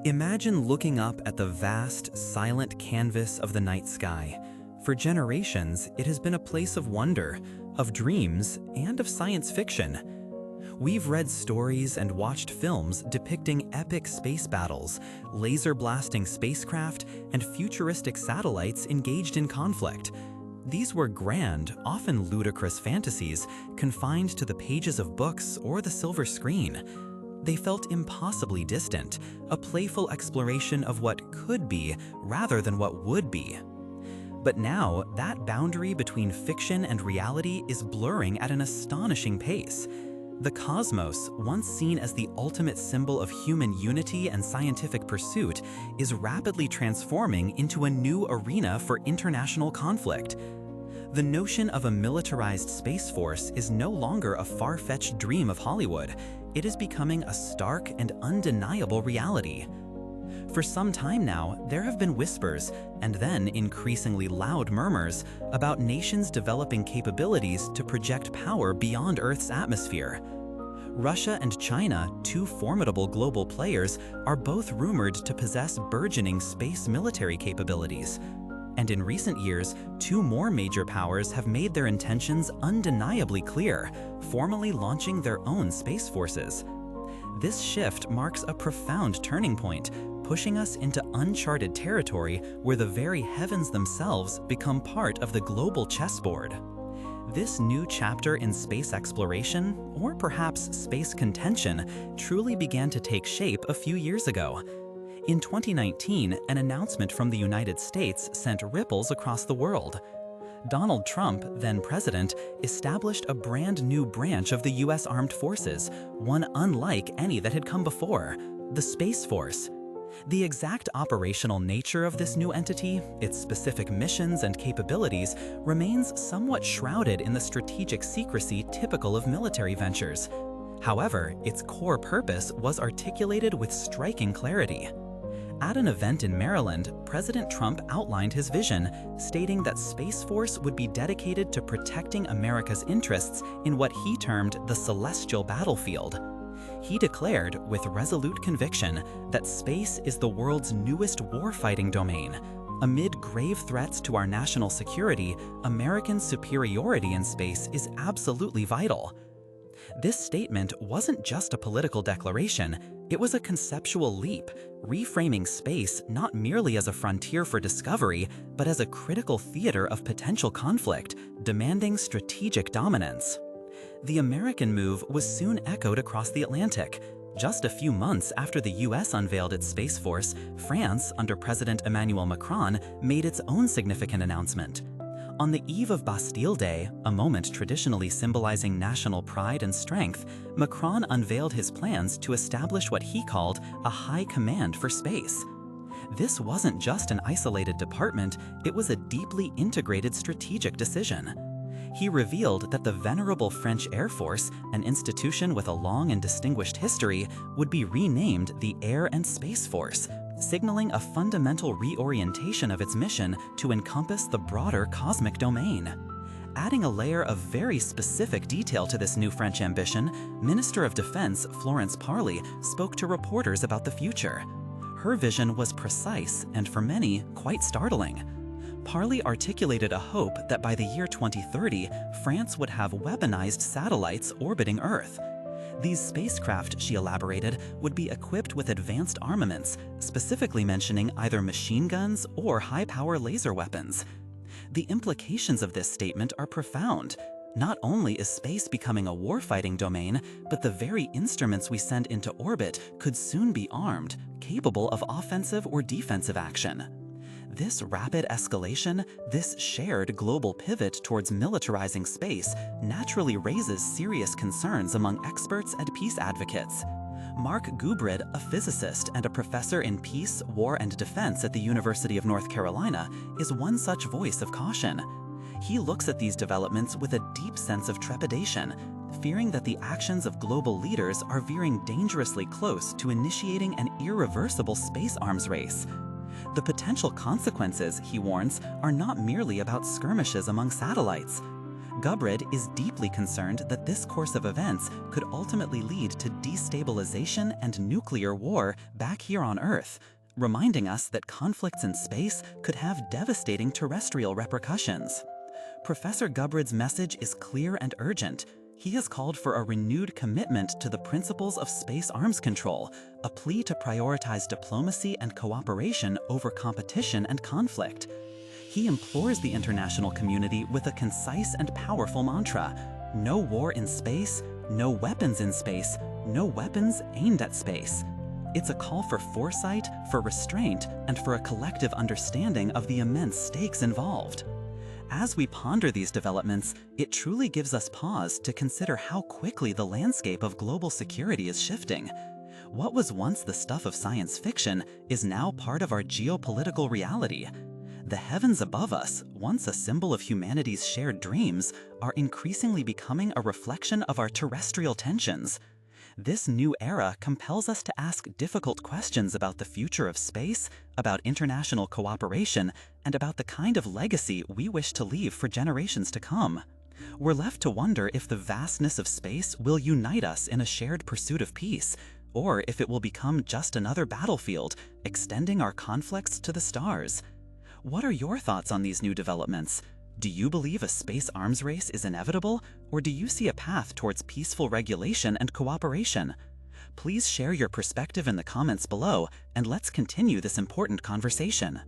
Imagine looking up at the vast, silent canvas of the night sky. For generations, it has been a place of wonder, of dreams, and of science fiction. We've read stories and watched films depicting epic space battles, laser-blasting spacecraft, and futuristic satellites engaged in conflict. These were grand, often ludicrous fantasies confined to the pages of books or the silver screen. They felt impossibly distant, a playful exploration of what could be rather than what would be. But now, that boundary between fiction and reality is blurring at an astonishing pace. The cosmos, once seen as the ultimate symbol of human unity and scientific pursuit, is rapidly transforming into a new arena for international conflict. The notion of a militarized space force is no longer a far-fetched dream of Hollywood. It is becoming a stark and undeniable reality. For some time now, there have been whispers, and then increasingly loud murmurs, about nations developing capabilities to project power beyond Earth's atmosphere. Russia and China, two formidable global players, are both rumored to possess burgeoning space military capabilities. And in recent years, two more major powers have made their intentions undeniably clear, formally launching their own space forces. This shift marks a profound turning point, pushing us into uncharted territory where the very heavens themselves become part of the global chessboard. This new chapter in space exploration, or perhaps space contention, truly began to take shape a few years ago. In 2019, an announcement from the United States sent ripples across the world. Donald Trump, then president, established a brand new branch of the U.S. Armed Forces, one unlike any that had come before, the Space Force. The exact operational nature of this new entity, its specific missions and capabilities, remains somewhat shrouded in the strategic secrecy typical of military ventures. However, its core purpose was articulated with striking clarity. At an event in Maryland, President Trump outlined his vision, stating that Space Force would be dedicated to protecting America's interests in what he termed the celestial battlefield. He declared, with resolute conviction, that space is the world's newest warfighting domain. Amid grave threats to our national security, American superiority in space is absolutely vital. This statement wasn't just a political declaration, it was a conceptual leap, reframing space not merely as a frontier for discovery, but as a critical theater of potential conflict, demanding strategic dominance. The American move was soon echoed across the Atlantic. Just a few months after the US unveiled its Space Force, France, under President Emmanuel Macron, made its own significant announcement. On the eve of Bastille Day, a moment traditionally symbolizing national pride and strength, Macron unveiled his plans to establish what he called a high command for space. This wasn't just an isolated department, it was a deeply integrated strategic decision. He revealed that the venerable French Air Force, an institution with a long and distinguished history, would be renamed the Air and Space Force, signaling a fundamental reorientation of its mission to encompass the broader cosmic domain. Adding a layer of very specific detail to this new French ambition, Minister of Defense Florence Parly spoke to reporters about the future. Her vision was precise and, for many, quite startling. Parly articulated a hope that by the year 2030, France would have weaponized satellites orbiting Earth. These spacecraft, she elaborated, would be equipped with advanced armaments, specifically mentioning either machine guns or high-power laser weapons. The implications of this statement are profound. Not only is space becoming a warfighting domain, but the very instruments we send into orbit could soon be armed, capable of offensive or defensive action. This rapid escalation, this shared global pivot towards militarizing space, naturally raises serious concerns among experts and peace advocates. Mark Gubrid, a physicist and a professor in peace, war, and defense at the University of North Carolina, is one such voice of caution. He looks at these developments with a deep sense of trepidation, fearing that the actions of global leaders are veering dangerously close to initiating an irreversible space arms race. The potential consequences, he warns, are not merely about skirmishes among satellites. Gubrid is deeply concerned that this course of events could ultimately lead to destabilization and nuclear war back here on Earth, reminding us that conflicts in space could have devastating terrestrial repercussions. Professor Gubrid's message is clear and urgent. He has called for a renewed commitment to the principles of space arms control, a plea to prioritize diplomacy and cooperation over competition and conflict. He implores the international community with a concise and powerful mantra: no war in space, no weapons in space, no weapons aimed at space. It's a call for foresight, for restraint, and for a collective understanding of the immense stakes involved. As we ponder these developments, it truly gives us pause to consider how quickly the landscape of global security is shifting. What was once the stuff of science fiction is now part of our geopolitical reality. The heavens above us, once a symbol of humanity's shared dreams, are increasingly becoming a reflection of our terrestrial tensions. This new era compels us to ask difficult questions about the future of space, about international cooperation, and about the kind of legacy we wish to leave for generations to come. We're left to wonder if the vastness of space will unite us in a shared pursuit of peace, or if it will become just another battlefield, extending our conflicts to the stars. What are your thoughts on these new developments? Do you believe a space arms race is inevitable, or do you see a path towards peaceful regulation and cooperation? Please share your perspective in the comments below, and let's continue this important conversation.